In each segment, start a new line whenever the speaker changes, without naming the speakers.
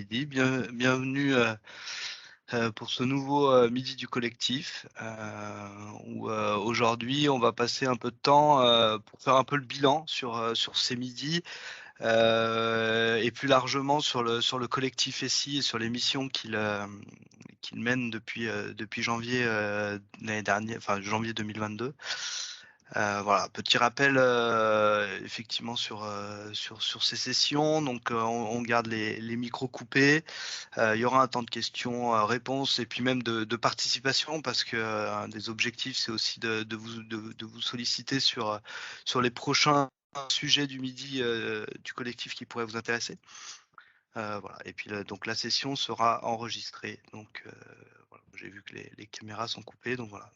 Midi. Bienvenue pour ce nouveau midi du collectif où aujourd'hui on va passer un peu de temps pour faire un peu le bilan sur ces midis et plus largement sur le collectif SI et sur les missions qu'il mène depuis janvier l'année dernière, enfin janvier 2022. Voilà, petit rappel effectivement sur ces sessions. Donc on garde les micros coupés. Il y aura un temps de questions, réponses et puis même de participation parce que un des objectifs, c'est aussi de vous solliciter sur les prochains sujets du midi du collectif qui pourraient vous intéresser. Voilà. Et puis donc la session sera enregistrée. Donc voilà. J'ai vu que les caméras sont coupées, donc voilà.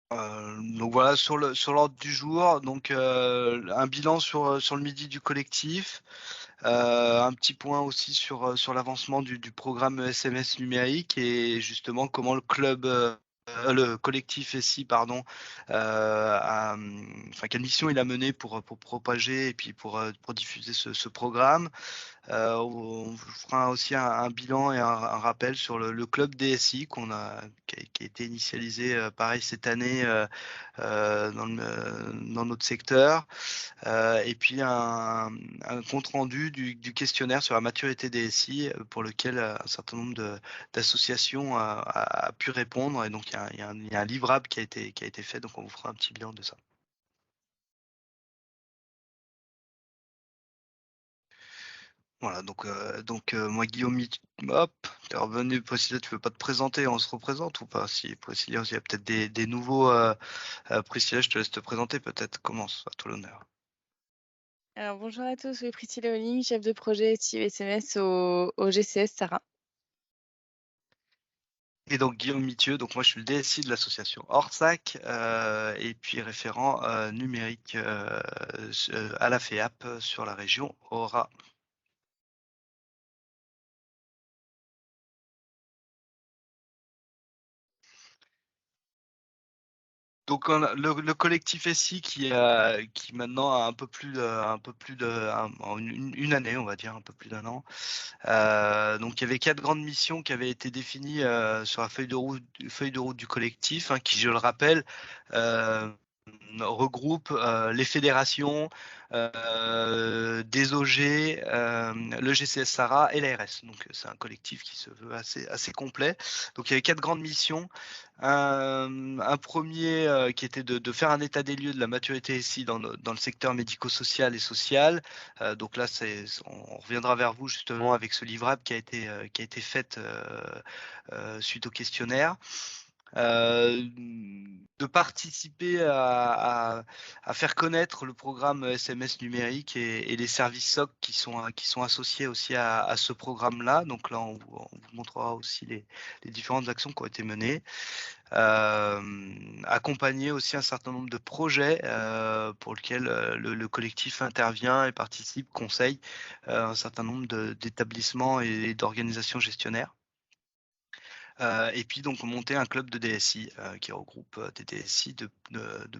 Donc voilà sur l'ordre du jour, donc un bilan sur le midi du collectif, un petit point aussi sur l'avancement du programme SMS numérique et justement comment le collectif SI pardon, enfin quelle mission il a mené pour propager et puis pour diffuser ce programme. On vous fera aussi un bilan et un rappel sur le club DSI qui a été initialisé pareil cette année dans notre secteur. Et puis un compte rendu du questionnaire sur la maturité DSI pour lequel un certain nombre d'associations a pu répondre. Et donc il y a un livrable qui a été fait, donc on vous fera un petit bilan de ça. Voilà, moi Guillaume, hop, t'es revenu. Priscilla, tu veux pas te présenter, on se représente ou pas? Si Priscilla, il y a peut-être des nouveaux. Priscilla, je te laisse te présenter peut-être. Commence, à toi l'honneur.
Alors, bonjour à tous, je suis Priscilla Olling, chef de projet SIO SMS au GCS Sarah.
Et donc Guillaume Mithieu, donc moi je suis le DSI de l'association Orsac et puis référent numérique à la FEAP sur la région Aura. Donc le collectif SI qui maintenant a un peu plus de une année, on va dire un peu plus d'un an. Donc il y avait 4 grandes missions qui avaient été définies sur la feuille de route du collectif, hein, qui, je le rappelle, euh, regroupe les fédérations, des OG, le GCS Sarah et l'ARS. Donc c'est un collectif qui se veut assez complet. Donc il y avait 4 grandes missions. Un premier qui était de faire un état des lieux de la maturité ici dans le secteur médico-social et social. Donc là, on reviendra vers vous justement avec ce livrable qui a été fait suite au questionnaire. De participer à faire connaître le programme SMS numérique et les services SOC qui sont associés aussi à ce programme-là. Donc là, on vous montrera aussi les différentes actions qui ont été menées. Accompagner aussi un certain nombre de projets pour lesquels le collectif intervient et participe, conseille un certain nombre d'établissements et d'organisations gestionnaires. Et puis donc monter un club de DSI qui regroupe des DSI de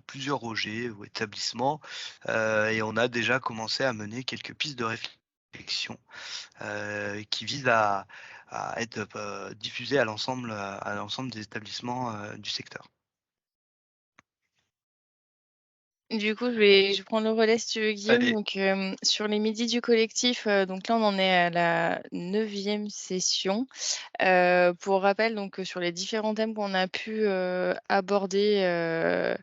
plusieurs OG ou établissements. Et on a déjà commencé à mener quelques pistes de réflexion qui visent à être diffusées à l'ensemble des établissements du secteur.
Du coup, je vais prendre le relais si tu veux, Guillaume.
Allez,
Donc, sur les midis du collectif, donc là, on en est à la 9e session. Pour rappel, donc, sur les différents thèmes qu'on a pu aborder,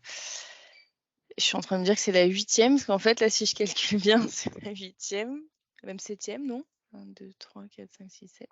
je suis en train de me dire que c'est la 8e, parce qu'en fait, là, si je calcule bien, c'est la 8e, même 7e, non? 1, 2, 3, 4, 5, 6, 7.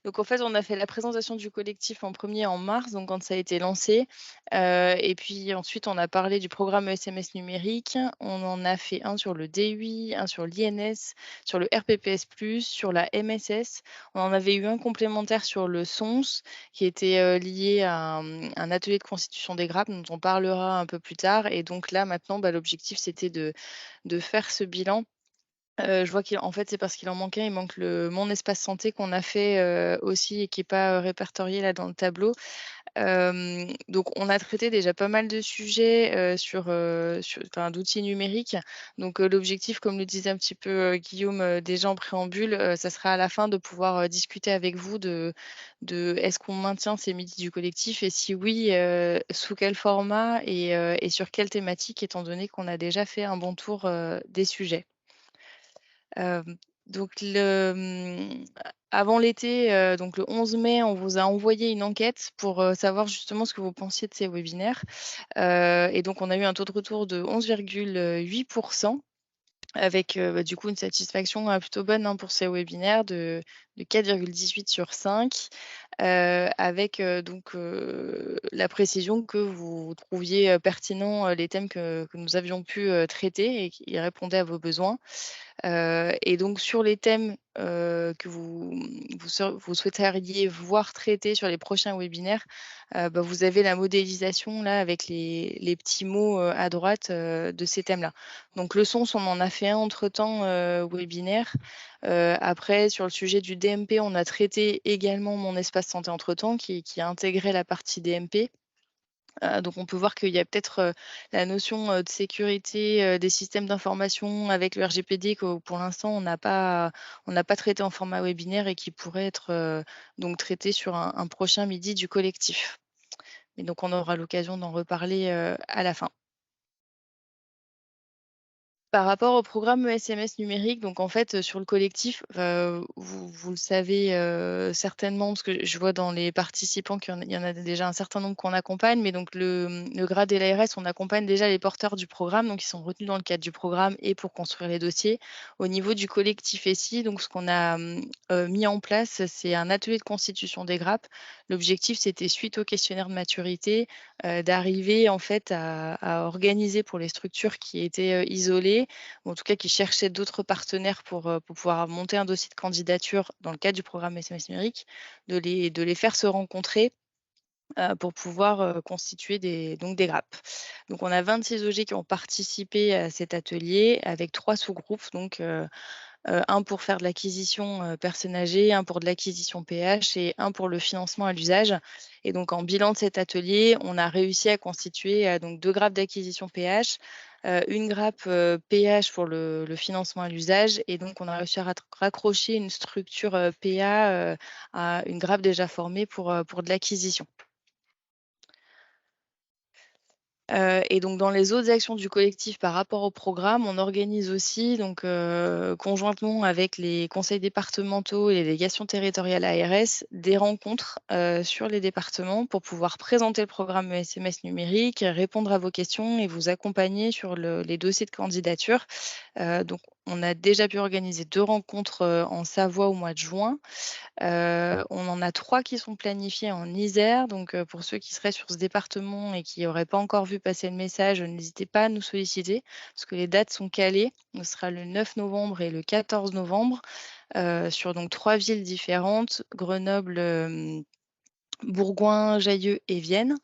Donc en fait, on a fait la présentation du collectif en premier en mars, donc quand ça a été lancé. Et puis ensuite, on a parlé du programme SMS numérique. On en a fait un sur le DUI, un sur l'INS, sur le RPPS+, sur la MSS. On en avait eu un complémentaire sur le SONS, qui était lié à un atelier de constitution des grappes, dont on parlera un peu plus tard. Et donc là, maintenant, l'objectif, c'était de faire ce bilan Je vois qu'en fait, c'est parce qu'il en manquait. Il manque le Mon espace santé qu'on a fait, aussi et qui est pas, répertorié là dans le tableau. Donc on a traité déjà pas mal de sujets, sur enfin d'outils numériques. Donc l'objectif, comme le disait un petit peu, Guillaume, déjà en préambule, ça sera à la fin de pouvoir, discuter avec vous de est-ce qu'on maintient ces midis du collectif et si oui, sous quel format et sur quelle thématique étant donné qu'on a déjà fait un bon tour, des sujets. Hem, donc avant l'été, donc le 11 mai, on vous a envoyé une enquête pour, savoir justement ce que vous pensiez de ces webinaires. Et donc on a eu un taux de retour de 11,8 avec, bah, du coup une satisfaction, plutôt bonne, hein, pour ces webinaires de 4,18 sur 5, avec, donc, la précision que vous trouviez, pertinents, les thèmes que nous avions pu, traiter et qui répondaient à vos besoins. Et donc sur les thèmes, que vous souhaiteriez voir traités sur les prochains webinaires, bah, vous avez la modélisation là avec les petits mots, à droite, de ces thèmes-là. Donc le sens, on en a fait un entre-temps, webinaire. Après sur le sujet du DMP, on a traité également Mon espace santé entre-temps qui a intégré la partie DMP. Donc on peut voir qu'il y a peut-être, la notion, de sécurité, des systèmes d'information avec le RGPD que pour l'instant on n'a pas traité en format webinaire et qui pourrait être, donc traité sur un prochain midi du collectif. Et donc on aura l'occasion d'en reparler, à la fin. Par rapport au programme SMS numérique, donc en fait, sur le collectif, vous le savez, certainement parce que je vois dans les participants qu'il y en a déjà un certain nombre qu'on accompagne, mais donc le grade et l'ARS, on accompagne déjà les porteurs du programme, donc ils sont retenus dans le cadre du programme et pour construire les dossiers. Au niveau du collectif SI, donc ce qu'on a, mis en place, c'est un atelier de constitution des grappes. L'objectif, c'était suite au questionnaire de maturité, d'arriver en fait à organiser pour les structures qui étaient, isolées, ou en tout cas qui cherchaient d'autres partenaires pour pouvoir monter un dossier de candidature dans le cadre du programme SMS numérique, de les faire se rencontrer, pour pouvoir, constituer des grappes. Donc on a 26 OG qui ont participé à cet atelier avec 3 sous-groupes, donc un pour faire de l'acquisition, personnes âgées, un pour de l'acquisition PH et un pour le financement à l'usage. Et donc en bilan de cet atelier, on a réussi à constituer, donc 2 grappes d'acquisition PH, une grappe, PH pour le financement à l'usage et donc on a réussi à raccrocher une structure, PA, à une grappe déjà formée pour de l'acquisition. Et donc dans les autres actions du collectif par rapport au programme, on organise aussi donc, conjointement avec les conseils départementaux et les délégations territoriales ARS, des rencontres, sur les départements pour pouvoir présenter le programme SMS numérique, répondre à vos questions et vous accompagner sur les dossiers de candidature. Donc on a déjà pu organiser 2 rencontres, en Savoie au mois de juin. On en a 3 qui sont planifiés en Isère, donc pour ceux qui seraient sur ce département et qui n'auraient pas encore vu passer le message, n'hésitez pas à nous solliciter parce que les dates sont calées. Ce sera le 9 novembre et le 14 novembre, sur donc 3 villes différentes, Grenoble, Bourgoin, Jallieu et Vienne.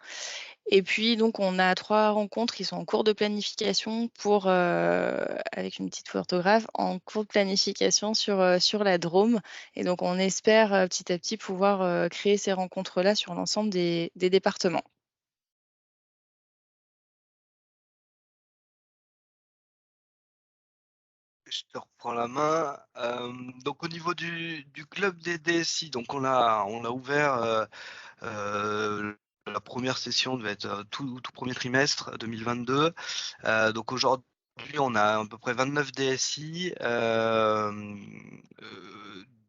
Et puis donc on a 3 rencontres qui sont en cours de planification pour, avec une petite photographe, en cours de planification sur la Drôme et donc on espère, petit à petit pouvoir, créer ces rencontres-là sur l'ensemble des départements.
Je te reprends la main. Donc au niveau du club des DSI, donc on a ouvert, la première session devait être, tout 1er trimestre 2022. Donc aujourd'hui, on a à peu près 29 DSI,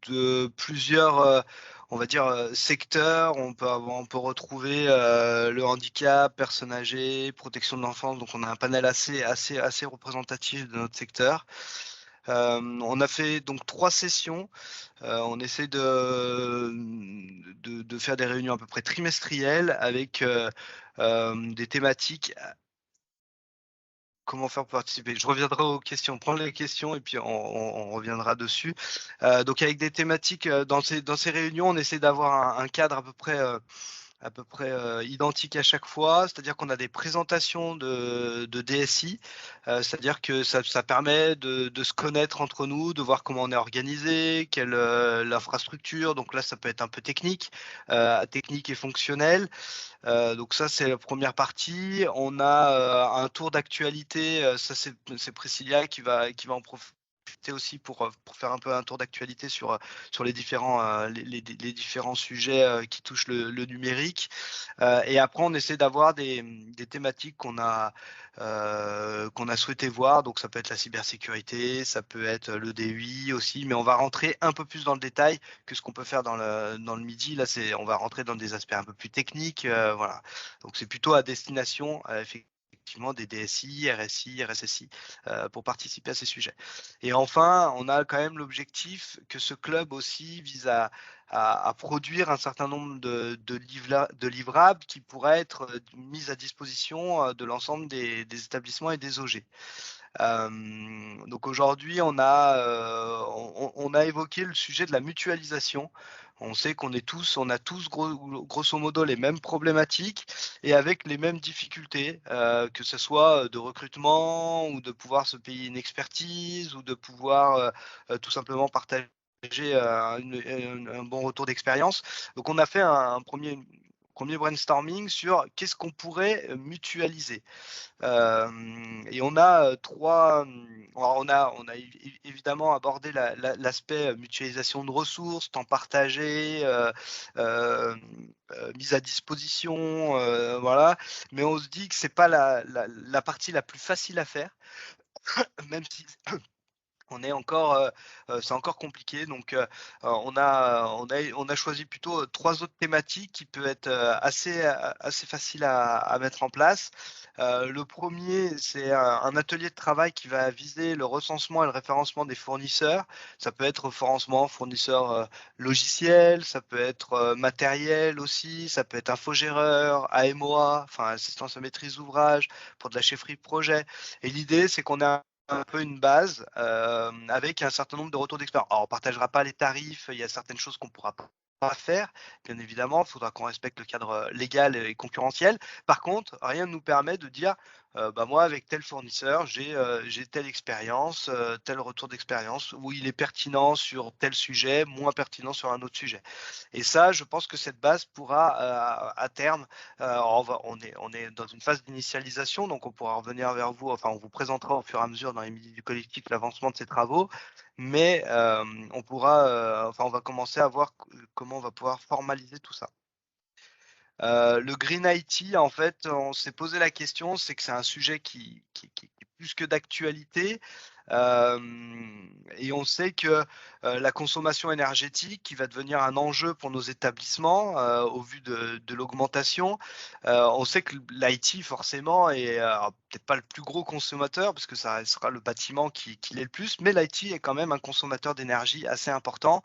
de plusieurs, on va dire, secteurs. On peut retrouver, le handicap, personnes âgées, protection de l'enfance. Donc on a un panel assez représentatif de notre secteur. On a fait donc 3 sessions. On essaie de faire des réunions à peu près trimestrielles avec, des thématiques. Comment faire pour participer? Je reviendrai aux questions. Prends les questions et puis on reviendra dessus. Donc avec des thématiques, dans ces réunions, on essaie d'avoir un cadre à peu près, à peu près identiques à chaque fois, c'est-à-dire qu'on a des présentations de DSI, c'est-à-dire que ça permet de se connaître entre nous, de voir comment on est organisé, quelle l'infrastructure, donc là ça peut être un peu technique, technique et fonctionnel. Donc ça, c'est la première partie. On a un tour d'actualité. Ça, c'est Priscilla qui va en profiter aussi pour faire un peu un tour d'actualité sur les différents, les différents sujets qui touchent le numérique. Et après, on essaie d'avoir des thématiques qu'on a souhaité voir. Donc, ça peut être la cybersécurité, ça peut être le DUI aussi, mais on va rentrer un peu plus dans le détail que ce qu'on peut faire dans le midi. Là, on va rentrer dans des aspects un peu plus techniques. Voilà. Donc, c'est plutôt à destination, effectivement, des DSI, RSI, RSSI, pour participer à ces sujets. Et enfin, on a quand même l'objectif que ce club aussi vise à produire un certain nombre de livrables qui pourraient être mis à disposition de l'ensemble des établissements et des OG. Donc aujourd'hui, on a évoqué le sujet de la mutualisation. On sait on a tous grosso modo les mêmes problématiques et avec les mêmes difficultés, que ce soit de recrutement ou de pouvoir se payer une expertise ou de pouvoir tout simplement partager un bon retour d'expérience. Donc on a fait un premier brainstorming sur qu'est-ce qu'on pourrait mutualiser. Et on a on a évidemment abordé l'aspect mutualisation de ressources, temps partagé, mise à disposition, voilà. Mais on se dit que c'est pas la partie la plus facile à faire, même si c'est encore compliqué. Donc, on a choisi plutôt trois autres thématiques qui peuvent être assez faciles à mettre en place. Le premier, c'est un atelier de travail qui va viser le recensement et le référencement des fournisseurs. Ça peut être référencement fournisseur logiciel, ça peut être matériel aussi, ça peut être infogéreur, AMOA, enfin assistance à maîtrise d'ouvrage, pour de la chefferie de projet. Et l'idée, c'est qu'on a un peu une base avec un certain nombre de retours d'expérience. Alors, on ne partagera pas les tarifs, il y a certaines choses qu'on ne pourra pas faire, bien évidemment, il faudra qu'on respecte le cadre légal et concurrentiel. Par contre, rien ne nous permet de dire, bah moi, avec tel fournisseur, j'ai telle expérience, tel retour d'expérience, où il est pertinent sur tel sujet, moins pertinent sur un autre sujet. Et ça, je pense que cette base pourra, à terme, on est dans une phase d'initialisation, donc on pourra revenir vers vous, enfin on vous présentera au fur et à mesure dans les midis du collectif l'avancement de ces travaux, mais on va commencer à voir comment on va pouvoir formaliser tout ça. Le Green IT, en fait, on s'est posé la question, c'est que c'est un sujet qui est plus que d'actualité. Et on sait que la consommation énergétique qui va devenir un enjeu pour nos établissements au vu de l'augmentation. On sait que l'IT forcément est peut-être pas le plus gros consommateur parce que ça sera le bâtiment qui l'est le plus, mais l'IT est quand même un consommateur d'énergie assez important.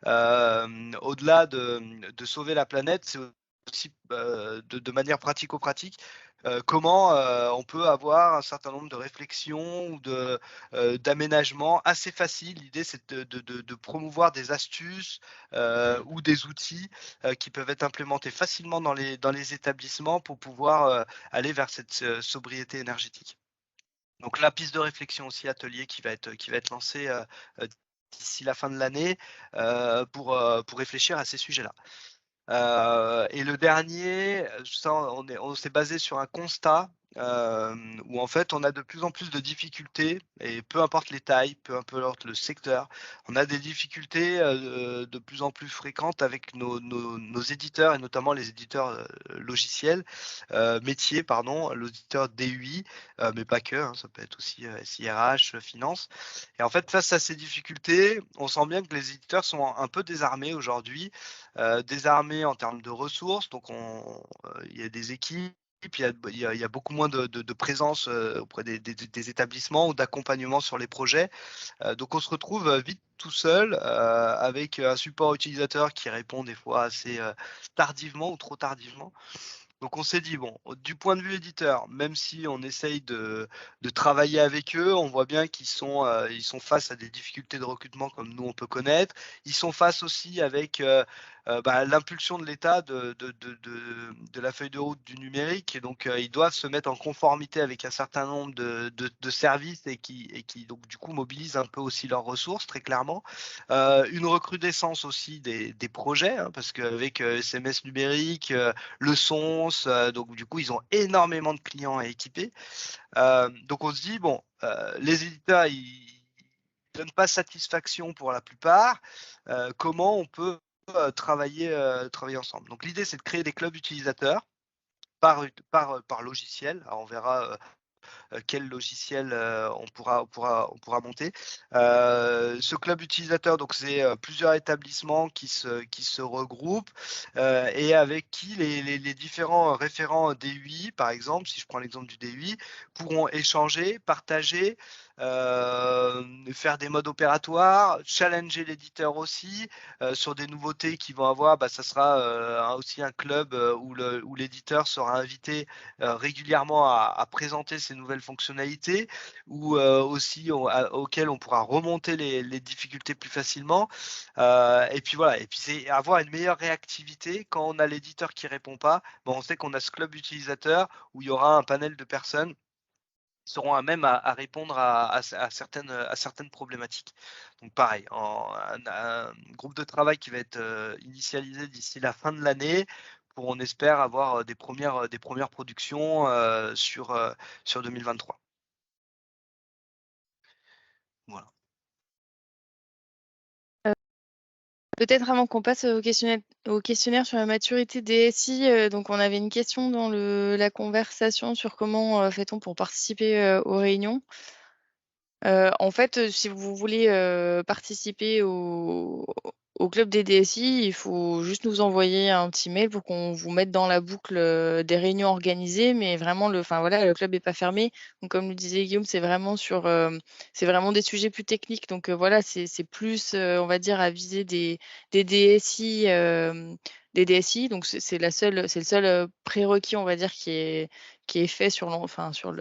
Au-delà de sauver la planète, c'est aussi de manière pratico-pratique, comment on peut avoir un certain nombre de réflexions ou d'aménagements assez faciles. L'idée, c'est de promouvoir des astuces ou des outils qui peuvent être implémentés facilement dans les établissements pour pouvoir aller vers cette sobriété énergétique. Donc la piste de réflexion aussi, atelier qui va être lancé d'ici la fin de l'année pour réfléchir à ces sujets-là. Et le dernier, ça, on s'est basé sur un constat où en fait on a de plus en plus de difficultés et peu importe les tailles, peu importe le secteur, on a des difficultés de plus en plus fréquentes avec nos éditeurs et notamment les éditeurs logiciels, métiers, pardon, l'auditeur DUI, mais pas que, hein, ça peut être aussi SIRH, finance. Et en fait, face à ces difficultés, on sent bien que les éditeurs sont un peu désarmés aujourd'hui, désarmés en termes de ressources. Donc, il y a des équipes, il y a beaucoup moins de présence auprès des établissements ou d'accompagnement sur les projets. Donc, on se retrouve vite tout seul avec un support utilisateur qui répond des fois assez tardivement ou trop tardivement. Donc on s'est dit, bon, du point de vue éditeur, même si on essaye de travailler avec eux, on voit bien ils sont face à des difficultés de recrutement comme nous on peut connaître. Ils sont face aussi avec l'impulsion de l'État de la feuille de route du numérique. Et donc ils doivent se mettre en conformité avec un certain nombre de services et qui donc du coup mobilisent un peu aussi leurs ressources très clairement. Une recrudescence aussi des projets, hein, parce qu'avec SMS numérique, le son, donc du coup ils ont énormément de clients à équiper. Donc on se dit bon, les éditeurs ils donnent pas satisfaction pour la plupart. Comment on peut travailler ensemble? Donc l'idée c'est de créer des clubs utilisateurs par logiciel. Alors on verra quel logiciel on pourra monter. Ce club utilisateur, donc c'est plusieurs établissements qui se regroupent et avec qui les différents référents DUI, par exemple, si je prends l'exemple du DUI, pourront échanger, partager, faire des modes opératoires, challenger l'éditeur aussi sur des nouveautés qu'ils vont avoir. Ça sera aussi un club où l'éditeur sera invité régulièrement à présenter ces nouvelles fonctionnalités ou aussi auxquelles on pourra remonter les difficultés plus facilement. Et puis voilà, et puis c'est avoir une meilleure réactivité quand on a l'éditeur qui répond pas. On sait qu'on a ce club utilisateur où il y aura un panel de personnes qui seront à même à répondre à certaines problématiques. Donc pareil, un groupe de travail qui va être initialisé d'ici la fin de l'année pour, on espère, avoir des premières productions sur 2023. Voilà.
Peut-être avant qu'on passe au questionnaire sur la maturité des SI, donc on avait une question dans la conversation sur comment fait-on pour participer aux réunions. En fait, si vous voulez participer au club des DSI, il faut juste nous envoyer un petit mail pour qu'on vous mette dans la boucle des réunions organisées. Mais vraiment, enfin voilà, le club n'est pas fermé. Donc, comme le disait Guillaume, c'est vraiment c'est vraiment des sujets plus techniques. Donc voilà, c'est plus, on va dire, à viser des DSI. Des DSI, donc c'est le seul prérequis, on va dire, qui est fait enfin, sur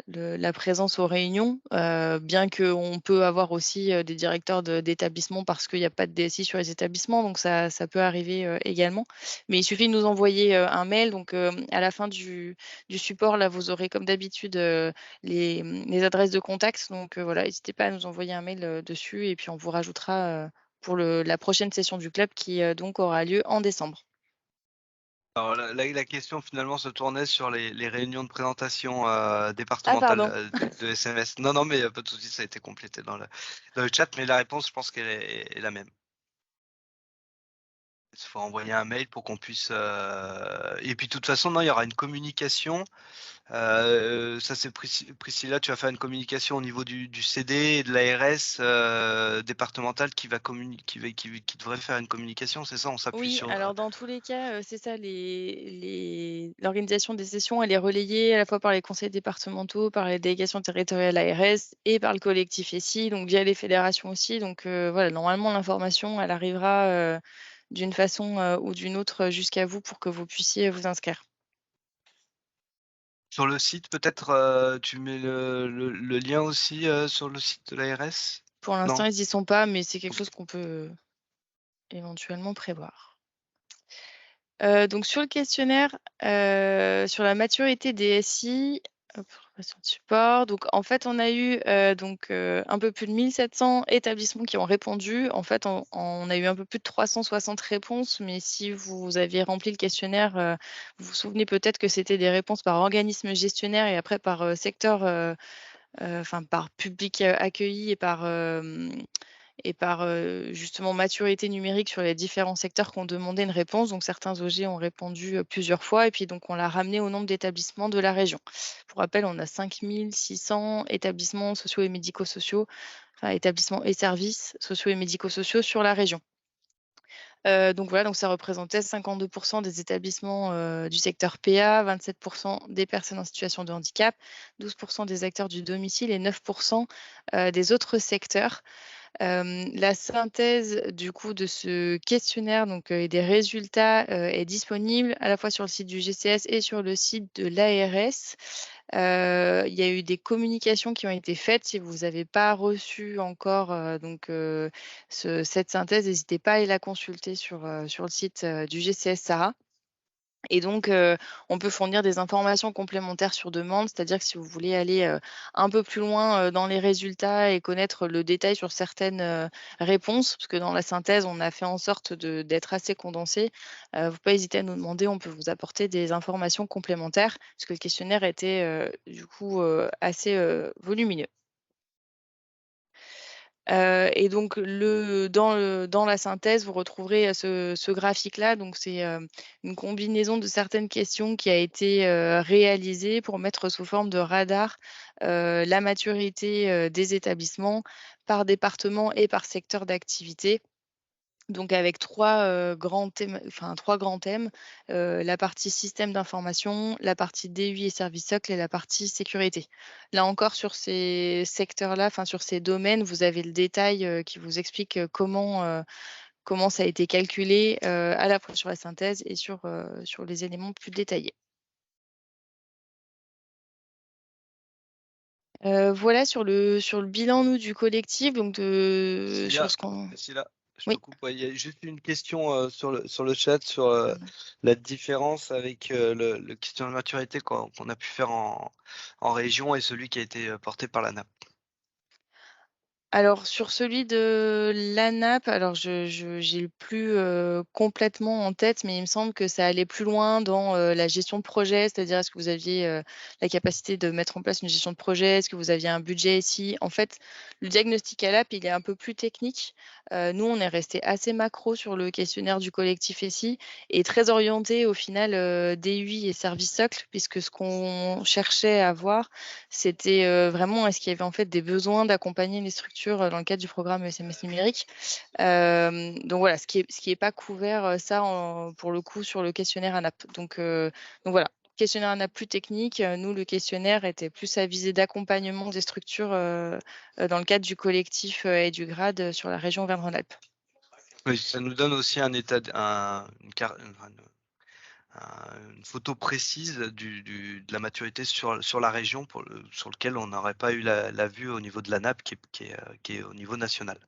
la présence aux réunions, bien qu'on peut avoir aussi des directeurs d'établissements parce qu'il n'y a pas de DSI sur les établissements, donc ça peut arriver également. Mais il suffit de nous envoyer un mail. Donc à la fin du support, là, vous aurez comme d'habitude les adresses de contact. Donc voilà, n'hésitez pas à nous envoyer un mail dessus et puis on vous rajoutera pour la prochaine session du club qui donc aura lieu en décembre.
Alors la question finalement se tournait sur les réunions de présentation
Ah,
départementales
pardon.
de SMS. Non, non, mais pas de souci, ça a été complété dans le chat, mais la réponse, je pense qu'elle est la même. Il faut envoyer un mail pour qu'on puisse. Et puis de toute façon, non, il y aura une communication. Ça, c'est Priscilla, tu vas faire une communication au niveau du CD et de l'ARS départementale qui devrait faire une communication, c'est ça? On s'appuie
Oui,
sur.
alors dans tous les cas, c'est ça, l'organisation des sessions, elle est relayée à la fois par les conseils départementaux, par les délégations territoriales ARS et par le collectif ESSI, donc via les fédérations aussi. Donc voilà, normalement, l'information, elle arrivera d'une façon ou d'une autre jusqu'à vous pour que vous puissiez vous inscrire.
Sur le site, peut-être, tu mets le lien aussi sur le site de l'ARS?
Pour l'instant,
Non?
ils y sont pas, mais c'est quelque
OK.
chose qu'on peut éventuellement prévoir. Donc sur le questionnaire, sur la maturité des SI, hop, relation de support. Donc en fait, on a eu, un peu plus de 1 700 établissements qui ont répondu. En fait, on a eu un peu plus de 360 réponses, mais si vous aviez rempli le questionnaire, vous vous souvenez peut-être que c'était des réponses par organisme gestionnaire et après par, secteur, enfin par public, accueilli et par justement maturité numérique sur les différents secteurs qui ont demandé une réponse. Donc certains OG ont répondu plusieurs fois et puis donc on l'a ramené au nombre d'établissements de la région. Pour rappel, on a 5 600 établissements sociaux et médico-sociaux, enfin établissements et services sociaux et médico-sociaux sur la région. Donc voilà, donc ça représentait 52 des établissements du secteur PA, 27 des personnes en situation de handicap, 12 des acteurs du domicile et 9 des autres secteurs. La synthèse du coup de ce questionnaire donc, et des résultats, est disponible à la fois sur le site du GCS et sur le site de l'ARS. Il y a eu des communications qui ont été faites. Si vous n'avez pas reçu encore, cette synthèse, n'hésitez pas à aller la consulter sur le site, du GCS Sahara. Et donc, on peut fournir des informations complémentaires sur demande, c'est-à-dire que si vous voulez aller, un peu plus loin, dans les résultats et connaître le détail sur certaines, réponses, parce que dans la synthèse, on a fait en sorte d'être assez condensé, faut pas hésiter à nous demander, on peut vous apporter des informations complémentaires, parce que le questionnaire était, du coup, assez, volumineux. Et donc dans la synthèse, vous retrouverez, ce graphique-là. Donc c'est, une combinaison de certaines questions qui a été, réalisée pour mettre sous forme de radar, la maturité, des établissements par département et par secteur d'activité. Donc avec 3 3 grands thèmes, la partie système d'information, la partie DUI et services socles et la partie sécurité. Là encore sur ces secteurs-là, enfin sur ces domaines, vous avez le détail, qui vous explique, comment ça a été calculé, à la fois sur la synthèse et sur les éléments plus détaillés. Voilà sur le bilan nous du collectif donc
S'il y
sur
a,
ce qu'on
si là, je te
oui.
coupe, ouais, il y a juste une question sur le chat sur la différence avec le questionnaire de maturité qu'on a pu faire en région et celui qui a été porté par la NAP.
Alors sur celui de l'ANAP, alors j'ai plus, complètement en tête, mais il me semble que ça allait plus loin dans, la gestion de projet. C'est-à-dire, est-ce que vous aviez, la capacité de mettre en place une gestion de projet? Est-ce que vous aviez un budget ici? En fait, le diagnostic ALAP, il est un peu plus technique. Nous, on est resté assez macro sur le questionnaire du collectif ici et très orienté au final, DUI et service socle, puisque ce qu'on cherchait à voir, c'était, vraiment est-ce qu'il y avait en fait des besoins d'accompagner les structures, dans le cadre du programme SMS numérique. Donc voilà, ce qui est pas couvert, ça pour le coup sur le questionnaire ANAP. Donc voilà, questionnaire ANAP plus technique, nous le questionnaire était plus à visée d'accompagnement des structures, dans le cadre du collectif, et du grade, sur la région Auvergne-Rhône-Alpes.
Oui, ça nous donne aussi un état une photo précise de la maturité sur la région sur lequel on n'aurait pas eu la vue au niveau de la nappe qui est au niveau national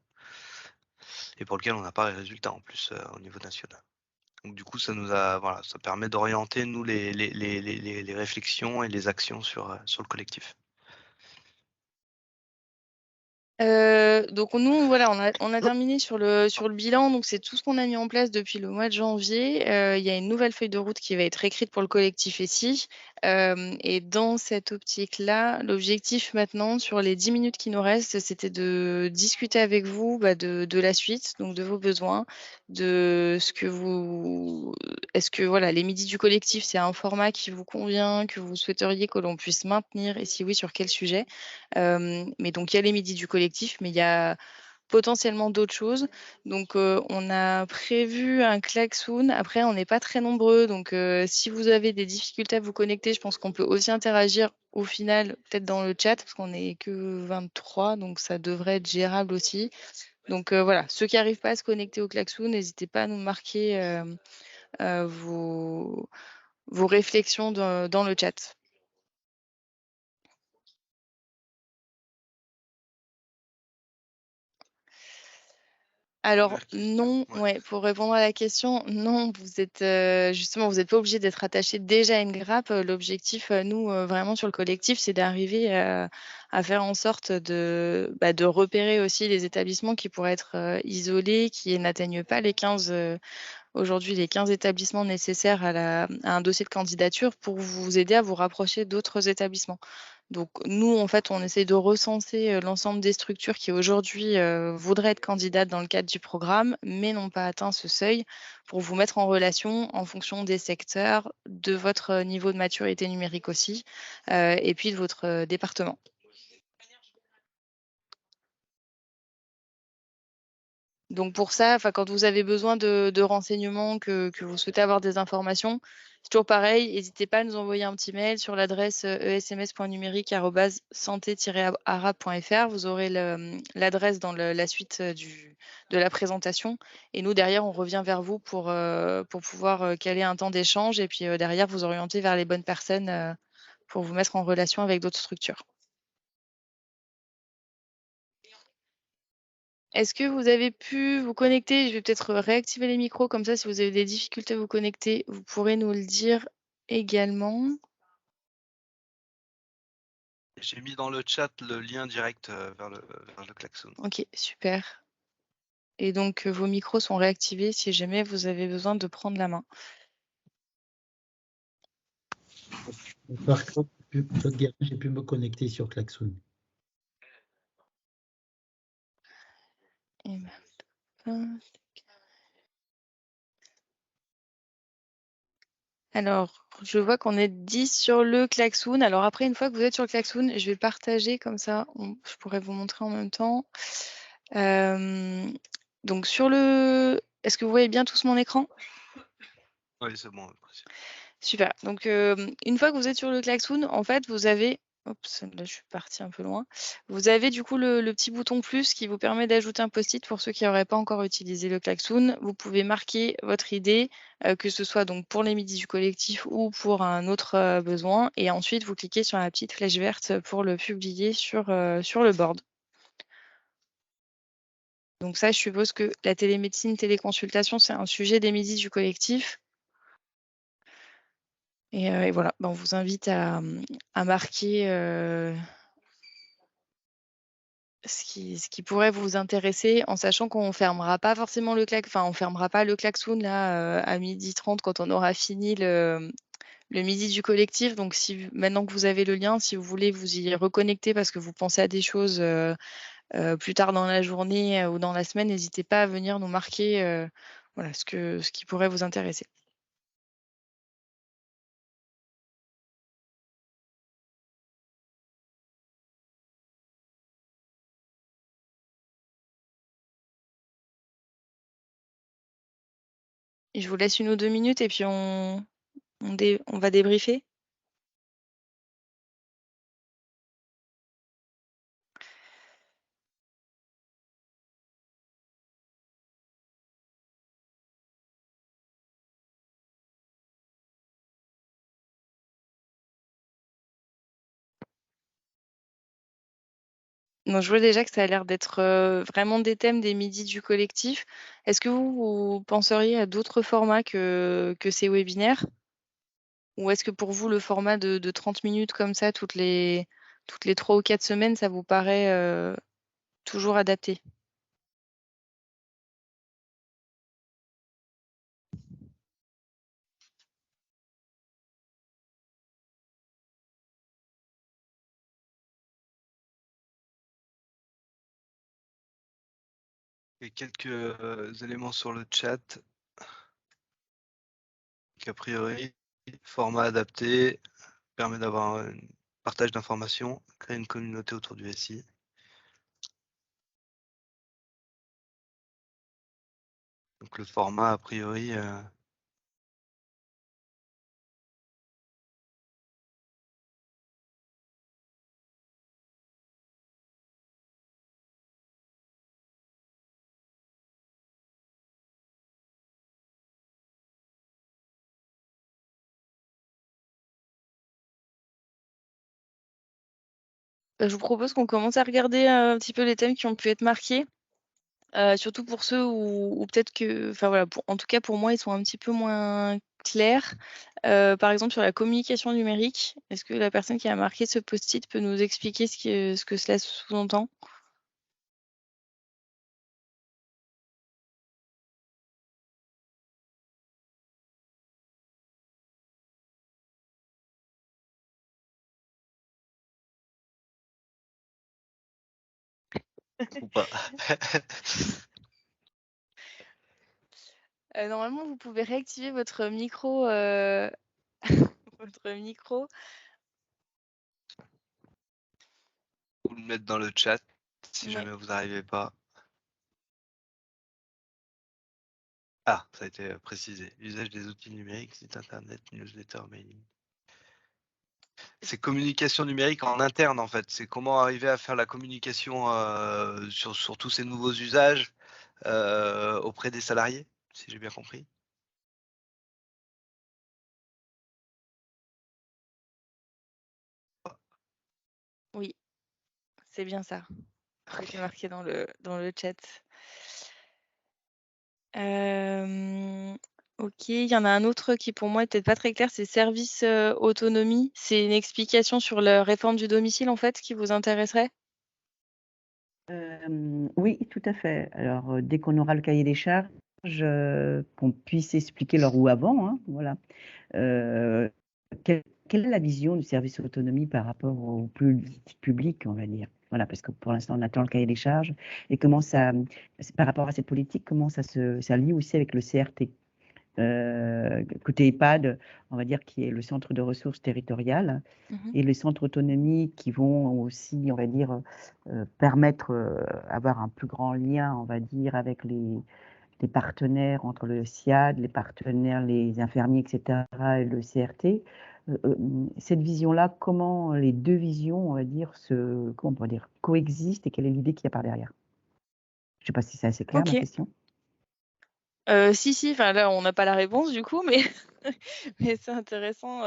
et pour lequel on n'a pas les résultats en plus au niveau national. Donc du coup, voilà, ça permet d'orienter nous les réflexions et les actions sur le collectif.
Donc nous, voilà, on a terminé sur le bilan, donc c'est tout ce qu'on a mis en place depuis le mois de janvier. Il y a une nouvelle feuille de route qui va être écrite pour le collectif ici. Et dans cette optique-là, l'objectif maintenant, sur les 10 minutes qui nous restent, c'était de discuter avec vous, de la suite, donc de vos besoins, de ce que vous est-ce que voilà, les midis du collectif, c'est un format qui vous convient, que vous souhaiteriez que l'on puisse maintenir et si oui, sur quel sujet? Mais donc il y a les midis du collectif, mais il y a potentiellement d'autres choses. Donc, on a prévu un klaxoon. Après, on n'est pas très nombreux, donc si vous avez des difficultés à vous connecter, je pense qu'on peut aussi interagir au final, peut-être dans le chat, parce qu'on n'est que 23, donc ça devrait être gérable aussi. Donc, voilà, ceux qui n'arrivent pas à se connecter au klaxoon, n'hésitez pas à nous marquer, vos réflexions dans le chat. Alors non,
Ouais.
ouais, pour répondre à la question, non, vous êtes, justement, vous n'êtes pas obligé d'être attaché déjà à une grappe. L'objectif, nous, vraiment sur le collectif, c'est d'arriver, à faire en sorte de repérer aussi les établissements qui pourraient être, isolés, qui n'atteignent pas aujourd'hui les 15 établissements nécessaires à un dossier de candidature pour vous aider à vous rapprocher d'autres établissements. Donc nous, en fait, on essaie de recenser, l'ensemble des structures qui aujourd'hui, voudraient être candidates dans le cadre du programme, mais n'ont pas atteint ce seuil, pour vous mettre en relation en fonction des secteurs, de votre, niveau de maturité numérique aussi, et puis de votre, département. Donc pour ça, quand vous avez besoin de renseignements, que vous souhaitez avoir des informations, c'est toujours pareil, n'hésitez pas à nous envoyer un petit mail sur l'adresse esms.numérique@santé-arabe.fr. Vous aurez l'adresse dans la suite de la présentation. Et nous, derrière, on revient vers vous pour pouvoir caler un temps d'échange et puis derrière, vous orienter vers les bonnes personnes pour vous mettre en relation avec d'autres structures. Est-ce que vous avez pu vous connecter? Je vais peut-être réactiver les micros, comme ça, si vous avez des difficultés à vous connecter, vous pourrez nous le dire également.
J'ai mis dans le chat le lien direct vers le klaxon.
OK, super. Et donc, vos micros sont réactivés si jamais vous avez besoin de prendre la main.
Par contre, j'ai pu me connecter sur Klaxoon.
Et ben, alors, je vois qu'on est 10 sur le klaxoon. Alors après, une fois que vous êtes sur le klaxoon, je vais partager comme ça, je pourrais vous montrer en même temps. Donc est-ce que vous voyez bien tous mon écran?
Oui, c'est bon.
Super. Donc, une fois que vous êtes sur le klaxoon, en fait, vous avez oups, là, je suis partie un peu loin. Vous avez du coup le petit bouton plus qui vous permet d'ajouter un post-it pour ceux qui n'auraient pas encore utilisé le klaxoon. Vous pouvez marquer votre idée, que ce soit donc pour les midis du collectif ou pour un autre, besoin et ensuite vous cliquez sur la petite flèche verte pour le publier sur le board. Donc ça, je suppose que la télémédecine, téléconsultation, c'est un sujet des midis du collectif. Et voilà, on vous invite à marquer ce qui pourrait vous intéresser, en sachant qu'on fermera pas forcément on fermera pas le klaxoon là, à 12h30 quand on aura fini le midi du collectif. Donc maintenant que vous avez le lien, si vous voulez vous y reconnecter parce que vous pensez à des choses, plus tard dans la journée, ou dans la semaine, n'hésitez pas à venir nous marquer, voilà ce qui pourrait vous intéresser. Et je vous laisse 1 ou 2 minutes et puis on va débriefer? Donc je vois déjà que ça a l'air d'être, vraiment des thèmes des midis du collectif. Est-ce que vous penseriez à d'autres formats que ces webinaires? Ou est-ce que pour vous le format de 30 minutes comme ça toutes les 3 ou 4 semaines, ça vous paraît, toujours adapté?
Il y a quelques éléments sur le chat. A priori, format adapté permet d'avoir un partage d'informations, créer une communauté autour du SI. Donc le format, a priori,
Je vous propose qu'on commence à regarder un petit peu les thèmes qui ont pu être marqués, surtout pour ceux où peut-être que enfin voilà, en tout cas pour moi, ils sont un petit peu moins clairs. Par exemple sur la communication numérique, est-ce que la personne qui a marqué ce post-it peut nous expliquer ce que cela sous-entend?
ou pas.
Normalement, vous pouvez réactiver votre micro, votre micro.
Ou le mettre dans le chat si
Ouais.
jamais vous n'arrivez pas. Ah, ça a été précisé. L'usage des outils numériques, site internet, newsletter, mailing. C'est communication numérique en interne, en fait. C'est comment arriver à faire la communication sur tous ces nouveaux usages auprès des salariés, si j'ai bien compris.
Oui, c'est bien ça. C'est marqué dans le chat. Ok, il y en a un autre qui pour moi est peut-être pas très clair, c'est service autonomie. C'est une explication sur la réforme du domicile en fait qui vous intéresserait?
Oui, tout à fait. Alors, dès qu'on aura le cahier des charges, qu'on puisse expliquer leur ou avant, hein, voilà. Quelle est la vision du service autonomie par rapport au public, on va dire? Voilà, parce que pour l'instant, on attend le cahier des charges. Et comment ça, par rapport à cette politique, comment ça lie aussi avec le CRT? Côté EHPAD, on va dire qui est le centre de ressources territoriales et les centres autonomie qui vont aussi, on va dire, permettre avoir un plus grand lien, on va dire, avec les partenaires entre le SIAD, les partenaires, les infirmiers, etc., et le CRT. Cette vision-là, comment les deux visions, on va dire, comment on pourrait dire, coexistent et quelle est l'idée qu'il y a par derrière? Je ne sais pas si c'est assez clair, ma question.
Si, enfin là, on n'a pas la réponse du coup, mais, mais c'est intéressant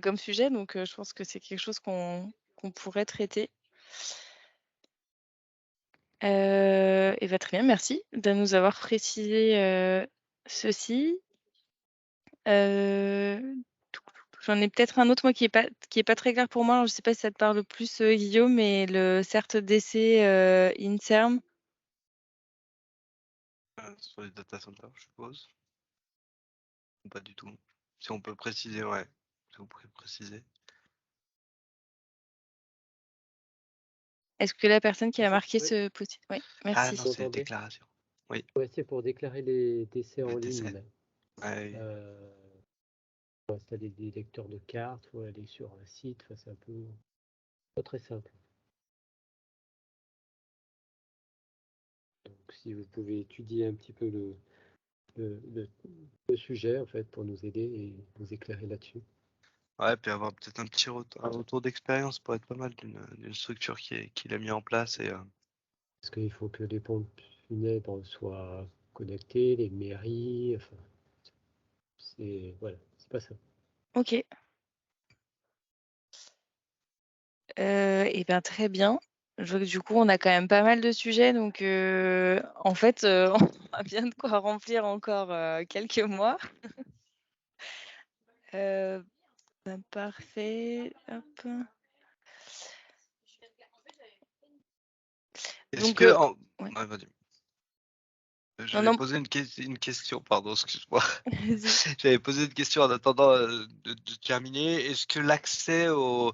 comme sujet, donc je pense que c'est quelque chose qu'on pourrait traiter. Et très bien, merci de nous avoir précisé ceci. J'en ai peut-être un autre, moi, qui est pas très clair pour moi. Alors, je sais pas si ça te parle plus, Guillaume, mais le CERT-DC INSERM.
Sur les data centers, je suppose. Pas du tout. Si on peut préciser, ouais. Si vous pouvez préciser.
Est-ce que la personne qui a marqué ce petit... Oui,
Ah
merci.
non, c'est déclaration. Oui.
Ouais, c'est pour déclarer les décès en
Les décès.
ligne.
Ouais.
Faut installer des lecteurs de cartes, faut aller sur un site, enfin, c'est un peu pas très simple. Donc si vous pouvez étudier un petit peu le sujet en fait pour nous aider et nous éclairer là-dessus.
Ouais, puis avoir peut-être un petit retour d'expérience pour être pas mal d'une structure qui l'a mis en place.
Parce qu'il faut que les pompes funèbres soient connectées, les mairies, enfin, voilà, c'est pas ça.
Ok. Et bien très bien. Je vois que du coup, on a quand même pas mal de sujets, donc en fait, on a bien de quoi remplir encore quelques mois. Parfait. Hop.
Est-ce
Donc,
que...
ouais.
Ouais, vas-y. J'avais posé une question, pardon, excuse-moi. J'avais posé une question en attendant de terminer. Est-ce que l'accès au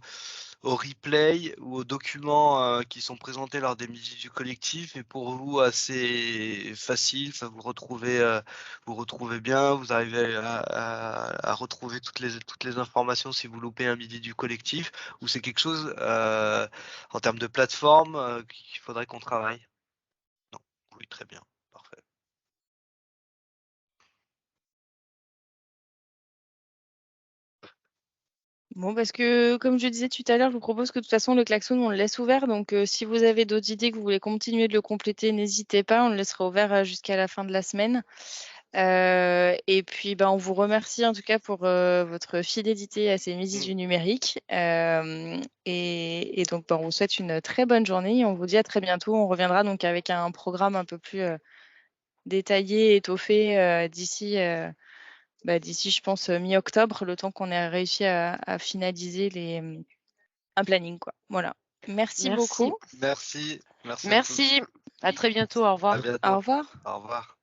replay ou aux documents qui sont présentés lors des midis du collectif est pour vous assez facile? Enfin, vous retrouvez bien, vous arrivez à retrouver toutes les informations si vous loupez un midi du collectif, ou c'est quelque chose en termes de plateforme qu'il faudrait qu'on travaille? Non, oui, très bien, parfait.
Bon, parce que comme je disais tout à l'heure, je vous propose que de toute façon, le klaxon, on le laisse ouvert. Donc, si vous avez d'autres idées, que vous voulez continuer de le compléter, n'hésitez pas. On le laissera ouvert jusqu'à la fin de la semaine. Et puis, on vous remercie en tout cas pour votre fidélité à ces midis du numérique. Et donc, on vous souhaite une très bonne journée et on vous dit à très bientôt. On reviendra donc avec un programme un peu plus détaillé, étoffé d'ici, je pense, mi-octobre, le temps qu'on ait réussi à finaliser un planning, quoi. Voilà. Merci beaucoup.
Merci. Merci.
Merci. À très bientôt. Au revoir.
À bientôt.
Au revoir.
Au revoir.